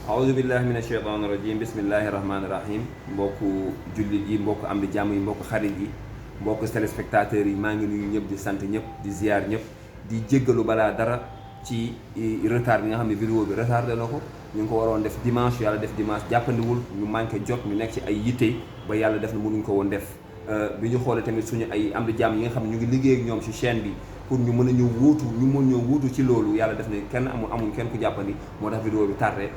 aoudu billahi min asheytan irajim bismillahi rahmani rahim mbokku jullit yi mbokk am di jàmm yi mbokk xarit yi mbokk téléspectateurs yi maa ngi nuyu ñëpp di sant ñëpp di ziar ñëpp di jéggalu balaa dara ci retard bi nga xam ne vidéo bi retardé na ko ñu ngi ko waroon def dimanche yàlla def dimanche jàppandiwul ñu manqué jot ñu nekk ci ay yitte ba yàlla def na mënuñ ko woon def bi ñu xoolee tamit suñu ay am di jàmm yi nga xam ne ñu ngi liggéey ak ñoom ci chaîne bi pour ñu mën a ñëw wuutu ñu mën ñëw wuutu ci loolu yàlla def ne kenn amuñ kenn ku jàppandi moo tax vidéo bi tardé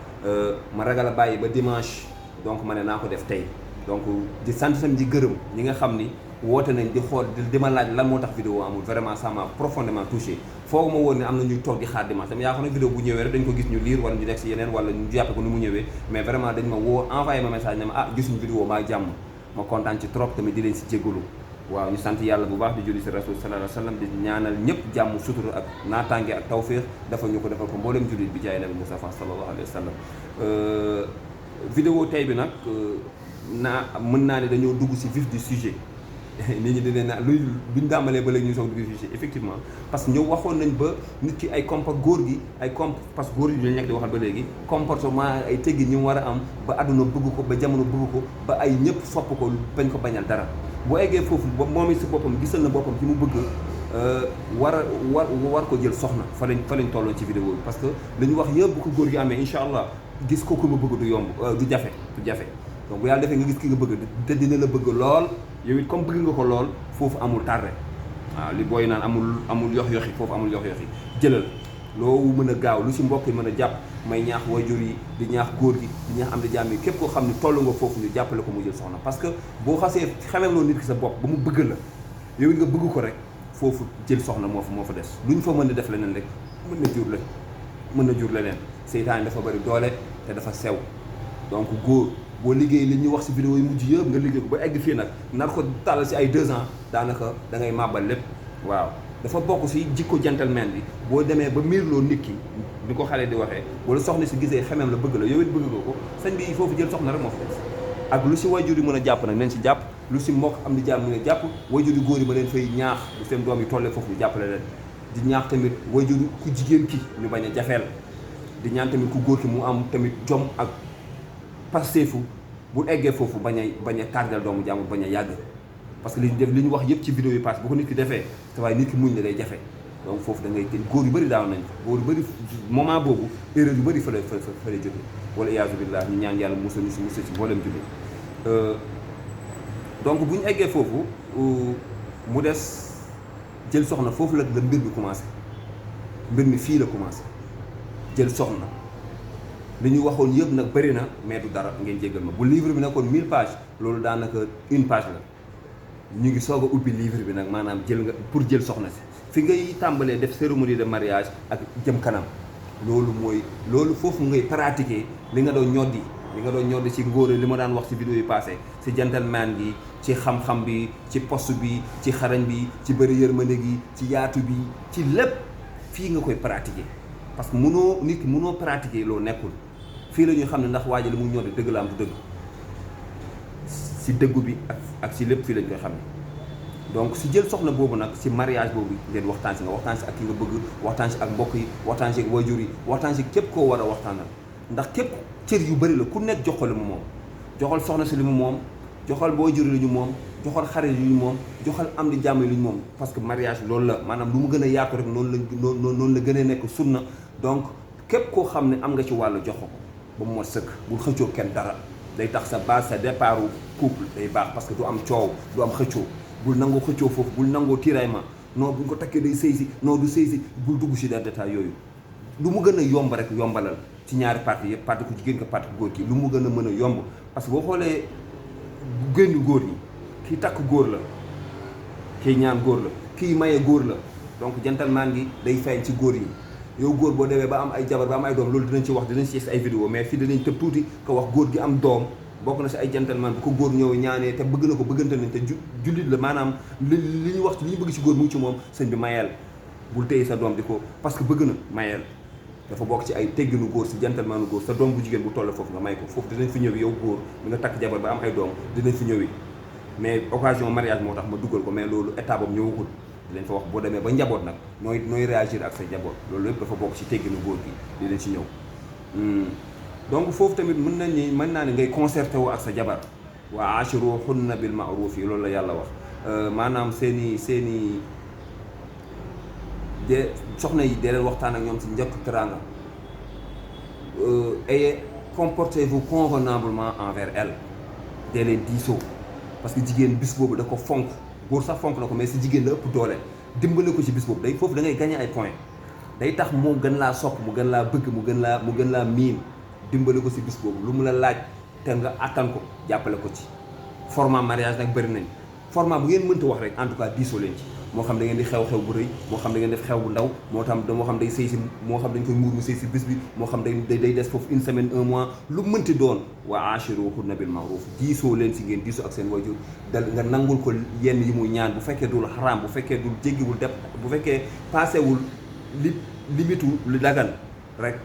ma ragal a bàyyi ba dimanche donc ma ne naa ko def tey donc di sant tamit di gërëm ñi nga xam ni woote nañ di xool di ma laaj lan moo tax vidéo amul vraiment ça m'a profondément touché foog ma woon ne am na ñuy toog di xaar dimanche dama yaa xam ne vidéo bu ñëwee rek dañ ko gis ñu lire wala ñu nekk si yeneen wala ñu jàppe ko ni mu ñëwee mais vraiment dañ ma woo envoyé ma message ne ma gisuñu vidéo maa jàmm ma kontaan ci trop tamit di leen si jégalu waaw ñu sant yàlla bu baax di julli si rasul sallallahu alayhi wa sallam di ñaanal ñëpp jàmm sutura ak naataange ak tawféex dafa ñu ko defal ko mboolem jullit bi jaay nabi Mustafa sallallahu alayhi wa sallam vidéo tey bi nag mën naa ne dañoo dugg si vif du sujet nit ñi dinañ naan luy buñ dàmbalee ba léegi ñu soog dugg si sujet effectivement parce que ñëw waxoon nañ ba nit ki ay góor gi parce que góor yi ñu nekk di waxal ba léegi comportement ay teggin ñu war a am ba àdduna bëgg ko ba jamono bëgg ko ba ay ñëpp sopp ko bañ ko bañal dara boo eggee foofu moom it si boppam gisal na boppam ci mu bëgg war ko jël soxna fa lañ tolloon ci vidéo bi parce que li ñu wax yëpp bu ko góor gi amee incha allah gis ko ku ma bëgg du yomb du jafe donc bu yàlla defee nga gis ki nga bëgg te dina la bëgg lool yow it comme bëgg nga ko lool foofu amul tardé waaw li booy naan amul yox-yoxi foofu amul yox-yoxi jëlal loo mën a gaaw lu si mbokk yi mën a jàpp may ñaax waajur yi di ñaax góor gi di ñaax am di jàmm yi képp koo xam ne toll nga foofu ñu jàppale ko mu jël soxna parce que boo xasee xamee loolu nit ki sa bopp ba mu bëgg la yow it nga bëgg ko rek foofu jël soxna moo fa des lu ñu fa mën a def leneen rek mën na jur leneen seytaane dafa bari doole te dafa sew donc góor boo liggéey li ñuy wax si vidéo yi mujj yëpp nga liggéey ko ba egg fii nag nar ko tàllal si ay 2 ans daanaka da ngay màbbal lépp waaw dafa bokk si jikko gentleman bi boo demee ba miirloo nit ki ni ko xale di waxee wala soxna si gisee xemeem la bëgg la yow it bëgg nga ko sëñ bi foofu jël soxna rek moo fa des ak lu si wayjur yi mën a jàpp nag nañ si jàpp lu si mbokk am di jàmm mën a jàpp wayjur yu góor yi ma leen fay ñaax bu seen doom yi tollee foofu ñu jàppale leen di ñaax tamit wayjur ku jigéen ki ñu bañ a jafeel di ñaan tamit ku góor ki mu am tamit jom ak pasteefu bu eggee foofu bañ a tardel doomu jàmm bañ a yàgg parce que li ñu wax yëpp ci vidéo yi passe bu ko nit ki defee te waaye nit ki muñ la day jafe donc foofu da ngay góor yu bëri daaw nañ fa góor yu bëri moment boobu erreur yu bëri fa lay jóge wala iyaazu billah ñu ñaan yàlla musa si mboolem jóge donc bu ñu eggee foofu mu des jël soxna foofu la mbir mi commencé mbir mi fii la commencé jël soxna li ñu waxoon yëpp nag bëri na mais du dara ngeen jéggal ma bu livre bi nekkoon 1000 pages loolu daanaka 1 page la ñu ngi soog a ubbi livre bi nag maanaam pour jël soxna si fi ngay tàmbalee def cérémonie de mariage ak jëm kanam loolu foofu ngay pratiquer li nga doon ñoddi ci ngóore li ma daan wax ci vidéo yi passé ci gentleman gi ci xam-xam bi ci poste bi ci xarañ bi ci bëri yërmande gi ci yaatu bi ci lépp fii nga koy pratiquer parce que nit ki mënoo pratiquer loo nekkul fii la ñuy xam ne ndax waa ji li mu ñoddi dëgg la am du dëgg si dëggu bi ak si lépp fii lañ koy xam ne donc si jël soxna boobu nag si mariage boobu ngeen waxtaan si ak ki nga bëgg waxtaan si ak mbokk yi waxtaan si ak waajur yi waxtaan si képp koo war a waxtaanal ndax képp cër yu bëri la ku nekk jox ko li mu moom joxal soxna si li mu moom joxal waajur yi li ñu moom joxal xarit yi ñu moom joxal am di jàmm yi li ñu moom parce que mariage loolu la maanaam lu mu gën a yaatu rek noonu la gën a nekk sunna donc képp koo xam ne am nga ci wàllu jox ko ba mu mot sëkk bul xëccoo kenn dara day tax sa base sa départ couple day baax parce que du am coow du am xëccoo bul nangoo xëccoo foofu bul nangoo tiraillement non buñ ko takkee day sëy si non du sëy si bul dugg si des détails yooyu lu mu gën a yomb rek yombalal ci ñaari parti yëpp parti ku jigéen ko parti ku góor ki lu mu gën a mën a yomb parce que boo xoolee génn góor ñi kii takk góor la kii ñaan góor la kii maye góor la donc gentleman gi day feeñ ci góor yi yow góor boo demee ba am ay jabar ba am ay doom loolu dinañ ci wax dinañ ci ay vidéo mais fii dinañ tëb tuuti ko wax góor gi am doom bokk na si ay gentleman bu ko góor ñëw ñaanee te bëgg na ko bëggante nañ te jullit la maanaam li ñu wax li ñu bëgg ci góor mu ngi ci moom sëñ bi mayeel bul téye sa doom di ko parce que bëgg na mayeel dafa bokk ci ay tegginu góor si gentlemanu góor sa doom bu jigéen bu toll foofu nga may ko foofu dinañ fi ñëw yow góor mi nga takk jabar ba am ay doom dinañ fi ñëwi mais occasion mariage moo tax ma dugal ko mais loolu état boobu ñëwagul dinañ fa wax boo demee ba njaboot nag nooy réagir ak sa njaboot loolu lépp dafa bokk ci tegginu góor gi dinañ ci ñëw donc foofu tamit mën naa ne ngay concerté wu ak sa jabar wa ashiruhunna bil ma'ruf yi loolu la yàlla wax maanaam seeni de soxna yi dee leen waxtaan ak ñoom si njëkk teraanga et comportez-vous convenablement envers elle dee leen diisoo parce que jigéen bis boobu da ko fonk góor sax fonk na ko mais si jigéen la ëpp doole dimbale ko ci bis boobu day foofu da ngay gagné ay points day tax moo gën laa sopp mu gën laa bëgg mu gën laa miin dimbale ko si bis boobu lu mu la laaj te nga attan ko jàppale ko ci format mariage nag bëri nañ format bu ngeen mënta wax rek en tout cas diisoo leen ci moo xam da ngeen di xew-xew bu rëy moo xam da ngeen def xew bu ndaw moo xam day sëy si moo xam dañ koy muur mu sëy si bis bi moo xam day des foofu une semaine un mois lu mënti doon wa ashiruhunna bil ma'ruf diisoo leen si ngeen diisoo ak seen wajur dal nga nangul ko yenn yi muy ñaan bu fekkee dul xaraam bu fekkee dul jéggiwul def bu fekkee paasewul limitu lu dagan rek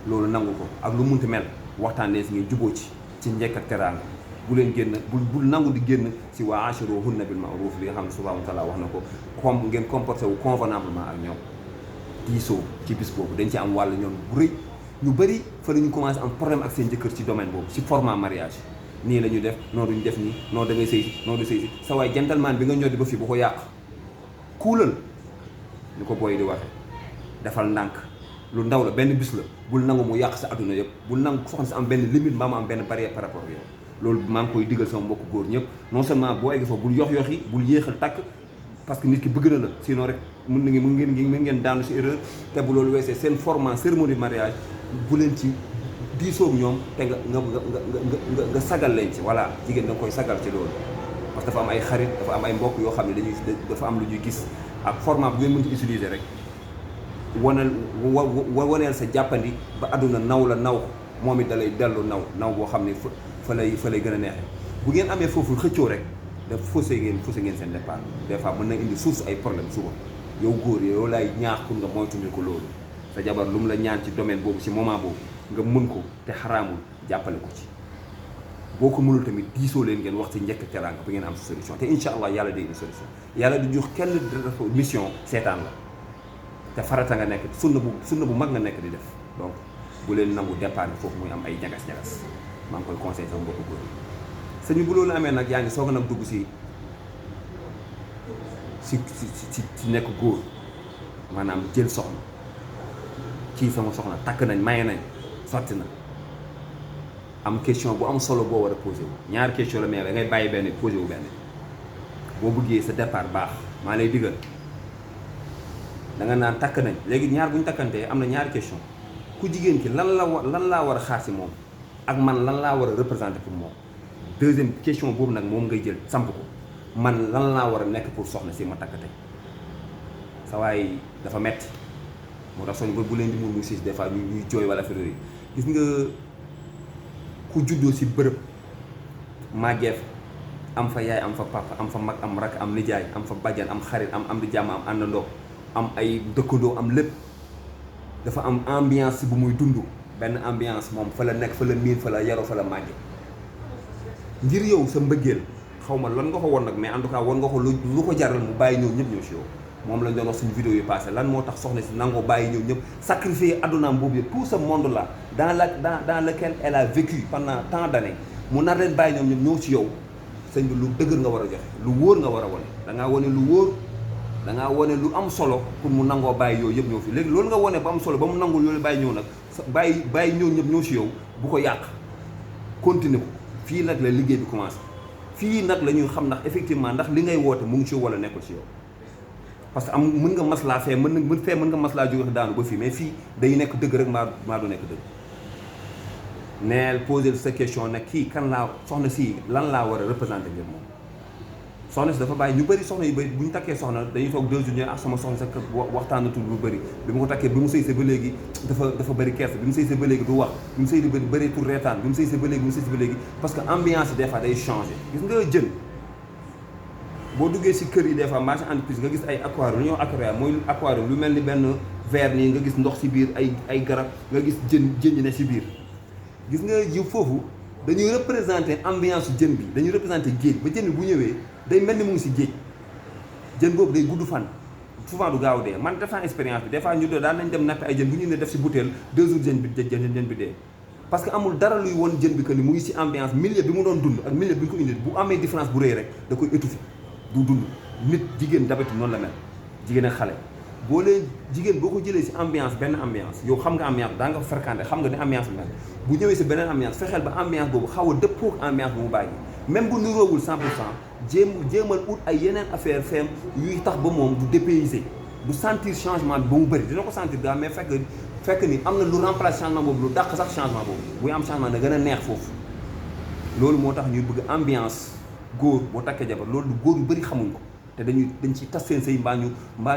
loolu nangu ko ak lu mënti mel waxtaan leen si ngeen juboo ci njëkk ak teraanga bu leen génn bul nangu di génn si wa ashiruhunna bil ma'ruf li nga xam ne subhanahu wa ta'ala wax na ko comme ngeen comporté wu convenablement ak ñoom diisoo ci bis boobu dañ ci am wàll ñoom bu rëy ñu bëri fa la ñu commencé am problème ak seen jëkkër ci domaine boobu ci format mariage nii la ñu def noonu duñu def nii noonu da ngay sëy si noonu du sëy si sa waay gentleman bi nga ñoddi ba fii bu ko yàq kuulal ñu ko booy di waxee defal ndànk lu ndaw la benn bis la bul nangu mu yàq sa adduna yëpp bul nangu soxna si am benn limite mbaa mu am benn barrière par rapport ak yow loolu maa ngi koy digal sama mbokku góor ñëpp non seulement boo egg foofu bul yox-yoxi bul yéexal takk parce que nit ki bëgg na la sinon rek mën ngeen daanu si erreur te bu loolu weesee seen format cérémonie de mariage bu leen ci diisoog ñoom te nga sagal leen ci voilà jigéen da nga koy sagal ci loolu parce que dafa am ay xarit dafa am ay mbokk yoo xam ne dafa am lu ñuy gis ak format bu ngeen mën ci utiliser rek waneel sa jàppandi ba àdduna naw la naw moom it da lay dellu naw boo xam ne fa lay gën a neexee bu ngeen amee foofu xëccoo rek daf faussé ngeen seen départ des fois mën na indi source ay problème suba yow góor yow laay ñaax pour nga moytundi ko loolu sa jabar lu mu la ñaan ci domaine boobu ci moment boobu nga mën ko te xaraamul jàppale ko ci boo ko mënul tamit diisoo leen ngeen wax ci njëkk teraanga ba ngeen am solution te incha allah yàlla day indi solution yàlla du jox kenn mission seetaan la te farata nga nekk sunna bu mag nga nekk di def donc bu leen nangu départ bi foofu muy am ay ñagas-ñagas maa ngi koy conseillé sama mbokku góor sëñ bi bu loolu amee nag yaa ngi soog a nag dugg si nekk góor maanaam jël soxna kii sama soxna takk nañ maye nañ sotti na am question bu am solo boo war a posé wu ñaari question la mais da ngay bàyyi benn posé wu benn boo bëggee sa départ baax maa lay digal da nga naan takk nañ léegi ñaar bu ñu takkantee am na ñaari question ku jigéen ki lan laa war a xaar si moom ak man lan laa war a représenter pour moom deuxième question boobu nag moom ngay jël samp ko man lan laa war a nekk pour soxna si ma takk tey sa waay dafa metti moo tax soñ bu leen di muur muy siis des fois ñuy jooy wala affaire yi gis nga ku juddoo si bërëb màggeef am fa yaay am fa papa am fa mag am rak am nijaay am fa bajjan am xarit am di jàmm am àndandoo am ay dëkkandoo am lépp dafa am ambiance bu muy dund benn ambiance moom fa la nekk fa la miin fa la yaroo fa la màgge ngir yow sa mbëggeel xaw ma lan nga ko won nag mais en tout cas won nga ko lu ko jaral mu bàyyi ñëw ñëpp ñëw si yow moom lañ doon wax suñu vidéo yi passé lan moo tax soxna si nangoo bàyyi ñëw ñëpp sacrifier addunaam boobu yëpp tout ce monde là dans lequel elle a vécu pendant tant d'années mu nar leen bàyyi ñoom ñëpp ñëw si yow sëñ bi lu dëgër nga war a joxe lu wóor nga war a wane da ngaa wane lu wóor da ngaa wane lu am solo pour mu nangoo bàyyi yooyu yëpp ñëw fi léegi loolu nga wane ba am solo ba mu nangul yooyu bàyyi ñëw nag bàyyi ñëw ñëpp ñëw si yow bu ko yàq continuer ko fii nag la liggéey bi commencé fii nag la ñuy xam ndax effectivement ndax li ngay woote mu ngi ci yow wala nekkul ci yow parce que mën nga maslaa fee mën nga maslaa jóge daanu ba fii mais fii day nekk dëgg rek maa du nekk dëgg neel poser sa question nag kii kan laa soxna si lan laa war a représenter ngir moom soxna si dafa bàyyi ñu bëri soxna yu bëri bu ñu takkee soxna dañuy toog 2 jours ak sama soxna sa kër waxtaanatul lu bëri bi mu ko takkee bi mu sëy see ba léegi dafa bëri kersa bi mu sëy see ba léegi du wax bi mu sëy di bëri tur reetaan bi mu sëy see ba léegi parce que ambiance yi des fois day changé gis nga jën boo duggee si kër yi des fois marché entreprise nga gis ay aquarium lu ñoo aquarium mooy aquarium lu mel ni benn verre nii nga gis ndox si biir ay garab nga gis jën yi ne si biir gis nga ji foofu dañuy représenter ambiance jën bi dañuy représenter géej ba jën bi bu ñëwee day mel ni mu ngi si géej jën boobu day gudd fan souvent du gaaw dee man def naa expérience bi des fois ñu daan nañ dem natt ay jën bu ñu ne def si butéel 2 jours jën bi dee parce que amul dara luy won jën bi que ni mu ngi ci ambiance milieu bi mu doon dund ak milieu bi ñu ko indi bu amee différence bu rëy rek da koy étouffer du dund nit jigéen d'habitude noonu la mel jigéen ak xale boo leen jigéen boo ko jëlee ci ambiance benn ambiance yow xam nga ambiance daa nga fréquenté xam nga ni ambiance bi mel bu ñëwee ci beneen ambiance fexeel ba ambiance boobu xaw a dëppoo ak ambiance bu mu bàyyi même bu niroowul 100% jéemal ut ay yeneen affaire feem yuy tax ba moom du dépaysé du sentir changement bi ba mu bëri dina ko sentir gaa mais fekk ni am na lu remplace changement boobu lu dàq sax changement boobu buy am changement da gën a neex foofu loolu moo tax ñuy bëgg ambiance góor boo takkee jabar loolu góor yu bëri xamuñ ko te dañ ciy tas seen sëy mbaa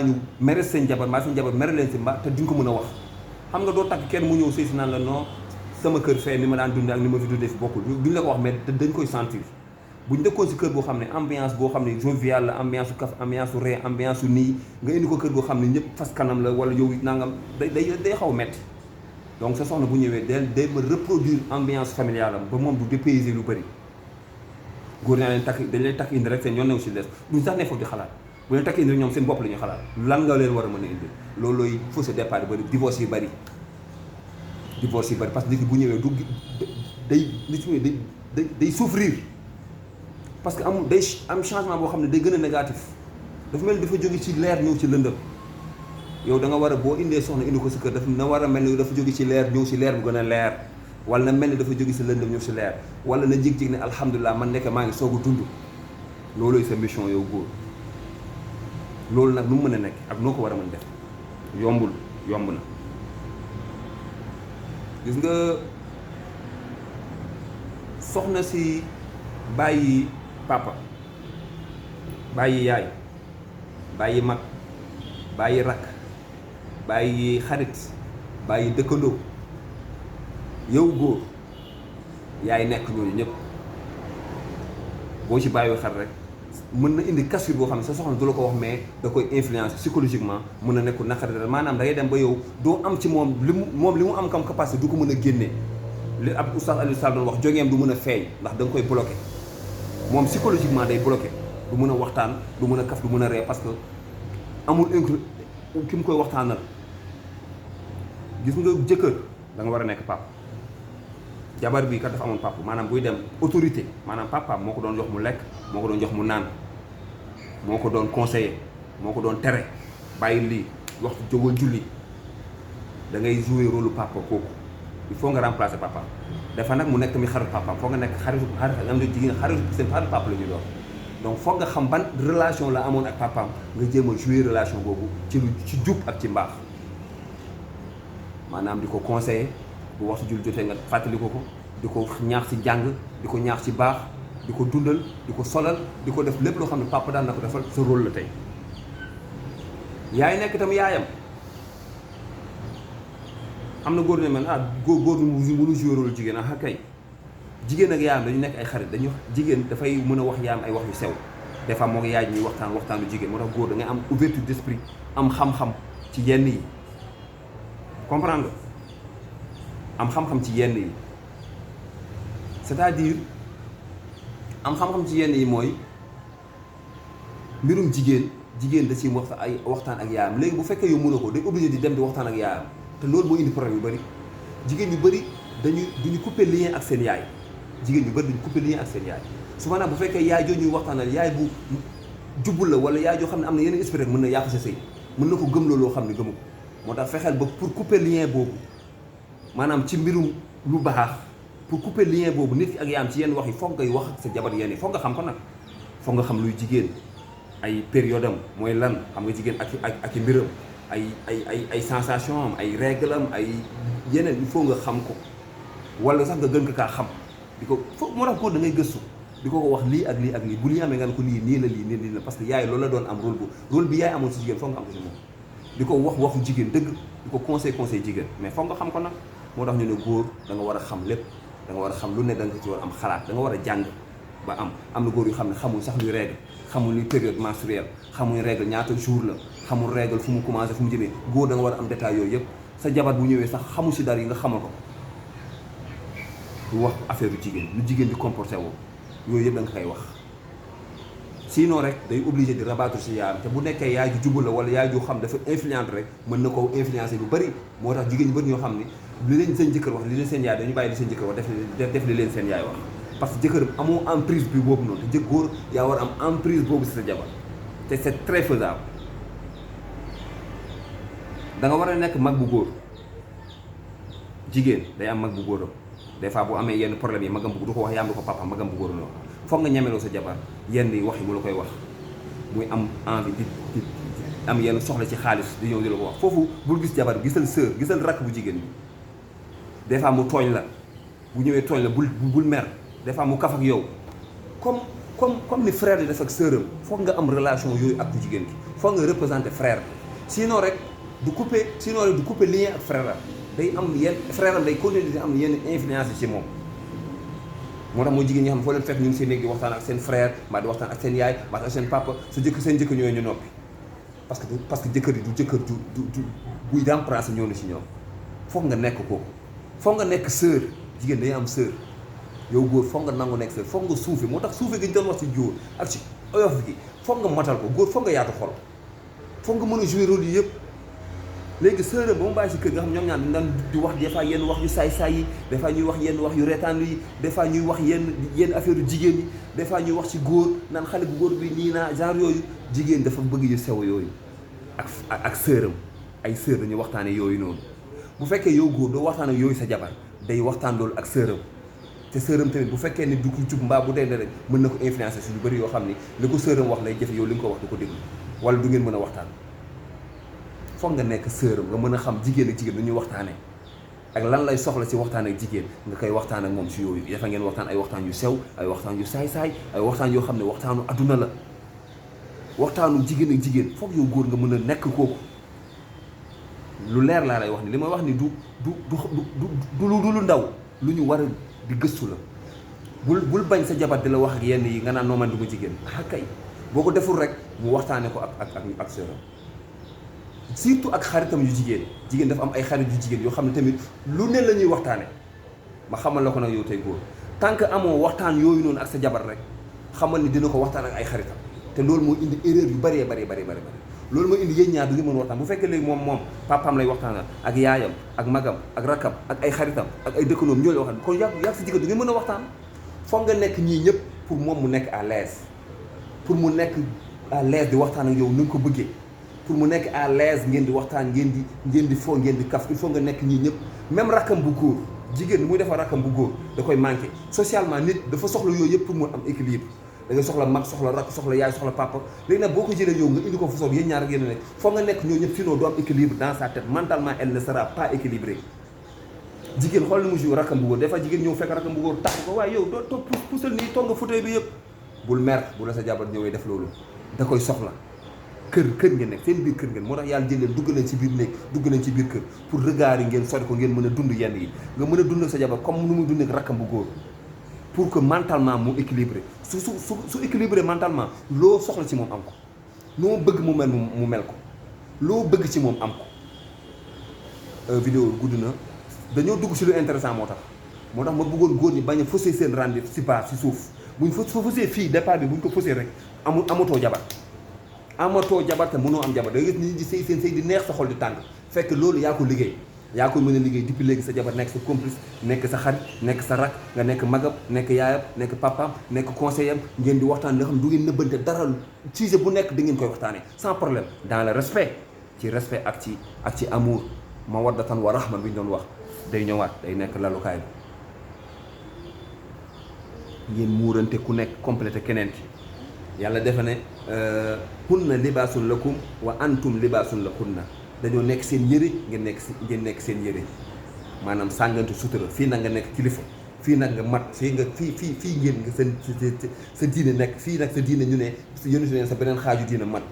ñu mere seen jabar mbaa seen jabar mere leen si mbaa te duñ ko mën a wax xam nga doo takk kenn mu ñëw sëy si naan la non sama kër fee ni ma daan dundee ak ni ma fi dundee fi bokkul duñ la ko wax mais dañ koy sentir buñ dëkkoon si kër boo xam ne ambiance boo xam ne jovial la ambiance su kaf ambiance su ree ambiance su nii nga indi ko kër boo xam ne ñëpp fas kanam la wala yow nangam day xaw metti donc sa soxna bu ñëwee day ma reproduire ambiance familiale am ba moom du dépayser lu bëri góor ñaa leen takk dañ leen takk indi rek seen yoon new si des duñ sax ne foofu di xalaat bu leen takk indi rek ñoom seen bopp la ñuy xalaat lan nga leen war a mën a indi loolooy fausse départ yu bëri divorce yi bëri parce que nit ki bu ñëwee day souffrir parce que amul day am changement boo xam ne day gën a négatif dafa mel ni dafa jóge ci leer ñëw ci lëndëm yow da nga war a boo indee soxna indi ko si kër dafa na war a mel ni dafa jóge ci leer ñëw si leer bu gën a leer wala na mel ni dafa jóge si lëndëm ñëw si leer wala na jig-jig ne alhamdulilah man nekk maa ngi soog a dund loolooy sa mission yow góor loolu nag nu mu mën a nekk ak noo ko war a mën def yomb na gis nga soxna si bàyyi papa bàyyi yaay bàyyi mag bàyyi rakk bàyyi xarit bàyyi dëkkandoo yow góor yaay nekk ñooñu ñëpp boo ci bàyyi xel rek mën na indi cassure boo xam ne sa soxna du la ko wax mais da koy influence psychologiquement mën na nekk naqari maanaam da ngay dem ba yow doo am ci moom li mu am comme capacité du ko mën a génnee li ab oustaz Aliou Sall doon wax jongeem du mën a feeñ ndax da nga koy bloqué moom psychologiquement day bloqué du mën a waxtaan du mën a kaf du mën a ree parce que amul ki mu koy waxtaanal gis nga jëkkër da nga war a nekk papa jabar bi kat dafa amoon papa maanaam buy dem autorité maanaam papaam moo ko doon jox mu lekk moo ko doon jox mu naan moo ko doon conseiller moo ko doon tere bàyyi lii waxtu jógal julli da ngay jouer rôle papa kooku il faut nga remplacer papa dafa nag mu nekk tamit xarit papaam foog nga nekk xaritu am na jigéen xaritu seen xarit papa la ñuy doon donc foog nga xam ban relation la amoon ak papaam nga jéem a jouer relation boobu ci jub ak ci mbaax maanaam di ko conseiller bu waxtu jul jotee nga fàttali ko di ko ñaax ci jàng di ko ñaax ci baax di ko dundal di ko solal di ko def lépp loo xam ne papa daan na ko defal sa rôle la tey yaay nekk itam yaayam am na góor ne man góor mënu jouer rôle jigéen kay jigéen ak yaayam dañu nekk ay xarit dañu jigéen dafay mën a wax yaayam ay wax yu sew des fois moo ngi yaay ñuy waxtaanu jigéen moo tax góor da ngay am ouverture d'esprit am xam-xam ci yenn yi comprendre nga am xam-xam ci yenn yi c'est-à-dire am xam-xam ci yenn yi mooy mbirum jigéen da ciy waxtaan ak yaayam léegi bu fekkee yow mën a ko day obligé di dem di waxtaan ak yaayam te loolu moo indi problème yu bëri jigéen yu bëri duñu couper lien ak seen yaay jigéen yu bëri duñu couper lien ak seen yaay souvent nag bu fekkee yaay joo ñuy waxtaanal yaay bu jubbul la wala yaay joo xam ne am na yeneen esprit rek mën na yàq sa sëy mën na ko gëmloo loo xam ne gëmu ko moo tax fexeel ba pour couper lien boobu maanaam ci mbirum lu baax pour couper lien boobu nit ki ak yaayam ci yenn wax yi foog ngay wax ak sa jabar yenn yi foog nga xam ko nag foog nga xam luy jigéen ay période am mooy lan xam nga jigéen ak i mbiram ay sensation am ay règle am ay yeneen il faut nga xam ko wala sax nga gën ko kaa xam di ko foog moo tax ko da ngay gëstu di ko wax lii ak lii ak lii bu lii amee nga ne ko lii nii la lii nii la parce que yaay loolu la doon am rôle bi yaay amoon si jigéen foog nga am ko si moom di ko waxu jigéen dëgg di ko conseil jigéen mais foog nga xam ko nag moo tax ñu ne góor da nga war a xam lépp da nga war a xam lu ne da nga ci war a am xalaat da nga war a jàng ba am na góor yu xam ne xamul sax luy règle xamul luy période menstruelle xamul règle ñaata jour la xamul règle fu mu commencé fu mu jëmee góor da nga war a am détail yooyu yëpp sa jabar bu ñëwee sax xamul si dara yi nga xamal ko du wax affaire yu jigéen lu jigéen di comporté woo yooyu yëpp da nga koy wax sinon rek day obligé di rabattre si yaayam te bu nekkee yaay ju jubal la wala yaay ju xam dafa influente rek mën na ko influencer lu bëri moo tax jigéen ñu bëri ñoo xam ni li leen seen jëkkër wax li leen seen yaay dañu bàyyi li seen jëkkër wax def li leen seen yaay wax parce que jëkkër amoo emprise bi boobu noonu te góor yaa war am emprise boobu si sa jabar te c'est très faisable da nga war a nekk mag bu góor jigéen day am mag bu góoram des fois bu amee yenn problème yi magam bu du ko wax yaa am du ko papa magam bu góor la wax foog nga ñemeloo sa jabar yenn yi wax yi mu la koy wax muy am envie di am yenn soxla ci xaalis di ñëw di la ko wax foofu bul gis jabar gisal sœur gisal rakk bu jigéen bi des fois mu tooñ la bu ñëwee tooñ la bul mer des fois mu kaf ak yow comme ni frère di def ak sœuram foog nga am relation yooyu ak bu jigéen gi foog nga représenter frère bi sinon rek du couper lien ak frère am day am yenn frère am day continuer di am yenn influence ci moom moo tax mooy jigéen ñi xam ne foo leen fekk ñu ngi seen néeg di waxtaan ak seen frère mbaa di waxtaan ak seen yaay mbaa ak seen papa seen jëkkër ñooy ñu noppi parce que jëkkër yi du jëkkër du buy remplacer ñoo na ci ñoom foog nga nekk kooku foog nga nekk sœur jigéen day am sœur yow góor foog nga nangu nekk sœur foog nga suufe moo tax suufe gi ñu doon wax ci jóor ak ci oyof gi foog nga matal ko góor foog nga yaatu xol foog nga mën a jouer rôle yi yëpp léegi sœuram ba mu bàyyi si kër nga xam ñoom ñaar dañ daan di wax des fois yenn wax yu saay-saay yi des fois ñuy wax yenn wax yu reetaan yi des fois ñuy wax yenn affaire yu jigéen yi des fois ñuy wax ci góor naan xale bu góor bi nii naa genre yooyu jigéen dafa bëgg yu sew yooyu ak sœuram ay sœur dañuy waxtaane yooyu noonu bu fekkee yow góor doo waxtaan ak yooyu sa jabar day waxtaan loolu ak sœuram te sœuram tamit bu fekkee ne du ko jub mbaa bu dee rek mën na ko influencer su lu bëri yoo xam ni li ko sœuram wax lay jëfe yow li nga ko wax du ko déglu wala du ngeen mën a waxtaan foog nga nekk sœuram nga mën a xam jigéen ak jigéen lu ñuy waxtaane ak lan lay soxla ci waxtaan ak jigéen nga koy waxtaan ak moom ci yooyu dafa ngeen waxtaan ay waxtaan yu sew ay waxtaan yu saay-saay ay waxtaan yoo xam ne waxtaanu adduna la waxtaanu jigéen ak jigéen foog yow góor nga mën a nekk kooku lu leer laa lay wax ni li may wax ni du lu ndaw lu ñu war a di gëstu la bul bañ sa jabar di la wax ak yenn yi nga naan noo man du ma jigéen ah kay boo ko deful rek mu waxtaane ko ak sœuram surtout ak xaritam yu jigéen dafa am ay xarit yu jigéen yoo xam ne tamit lu ne la ñuy waxtaane ma xamal la ko nag yow tey góor tant que amoo waxtaan yooyu noonu ak sa jabar rek xamal ni dina ko waxtaan ak ay xaritam te loolu moo indi erreur yu bari loolu moo indi yéen ñaar du ngeen mën waxtaan bu fekkee léegi moom papaam lay waxtaanal ak yaayam ak magam ak rakkam ak ay xaritam ak ay dëkkandoom ñoo lay waxtaan kon yàgg sa jigéen du ngeen mën a waxtaan foog nga nekk ñii ñëpp pour moom mu nekk à l'aise pour mu nekk à l'aise di waxtaan ak yow ni nga ko bëggee pour mu nekk à l'aise ngeen di waxtaan ngeen di foo ngeen di kaf il faut nga nekk ñii ñëpp même rakkam bu góor jigéen muy defar rakkam bu góor da koy manqué socialement nit dafa soxla yooyu yëpp pour mu am équilibre da nga soxla mag soxla rakk soxla yaay soxla papa léegi nag boo ko jëlee yow nga indi ko fa soog yéen ñaar ak yéen nekk foog nga nekk ñoo ñëpp sinon doo am équilibre dans sa tête mentalement elle ne sera pas équilibrée jigéen xool ni mu joué rakkam bu góor des fois jigéen ñëw fekk rakkam bu góor tax ko waaye yow doo toog puusal nii toog nga fauteuil bi yëpp bul mer bu la sa jabar ñëwee def loolu da koy soxla kër ngeen nekk seen biir kër ngeen moo tax yàlla jël leen dugg leen ci biir néeg dugg leen ci biir kër pour regard yi ngeen sori ko ngeen mën a dund yenn yi nga mën a dund sa jabar comme nu muy dund ak rakkam bu góor pour que mentalement mu équilibré su équilibré mentalement loo soxla ci moom am ko loo bëgg mu mel ko loo bëgg ci moom am ko vidéo gudd na dañoo dugg ci lu intéressant moo tax ma bëggoon góor ñi bañ a faussé seen rendez-vous ci base ci suuf buñ fa faussé fii départ bi buñ ko faussé rek amatoo jabar te mënoo am jabar da nga gis nit ñi sëy seen sëy di neex sa xol di tàng fekk loolu yaa ko liggéey yaa koy mën a liggéey depuis léegi sa jabar nekk sa complice nekk sa xarit nekk sa rak nga nekk magam nekk yaayam nekk papaam nekk conseiller am ngeen di waxtaan nga xam ne du ngeen nëbbante dara sujet bu nekk da ngeen koy waxtaanee sans problème dans le respect ak ci amour mawaddatan wa rahma bi ñu doon wax day ñëwaat day nekk lalukaay bi ngeen muurante ku nekk complété keneen ki yàlla defe ne hunna libaasun lakum wa antum libaasun lakunna dañoo nekk seen yëre ngeen nekk seen yëre maanaam sàngante sutura fii nag nga nekk kilifa fii nag nga mat fii ngeen nga sa diine nekk fii nag sa diine ñu ne yénatu neen sa beneen xaaju diine mat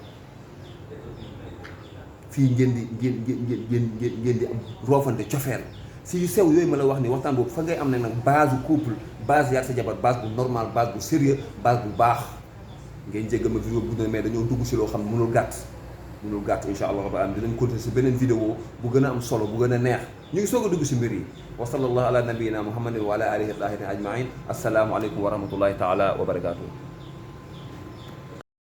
fii ngeen di am roofante cofeel si yu sew yooyu ma la wax ni waxtaan boobu fa ngay am nag base couple base yaag sa jabar base bu normal base bu sérieux base bu baax ngeen jéggal ma vidéo bu gudd na mais dañoo dugg si loo xam ne mënul gàtt insha allah rabbi am dinañ continuer si beneen vidéo bu gën a am solo bu gën a neex ñu ngi soog a dugg si mbir yi wa sallallahu ala nabiyyina muhammadin wa ala alihi tahirin ajmain assalaamu aleykum wa rahmatullahi taala wa barakatuh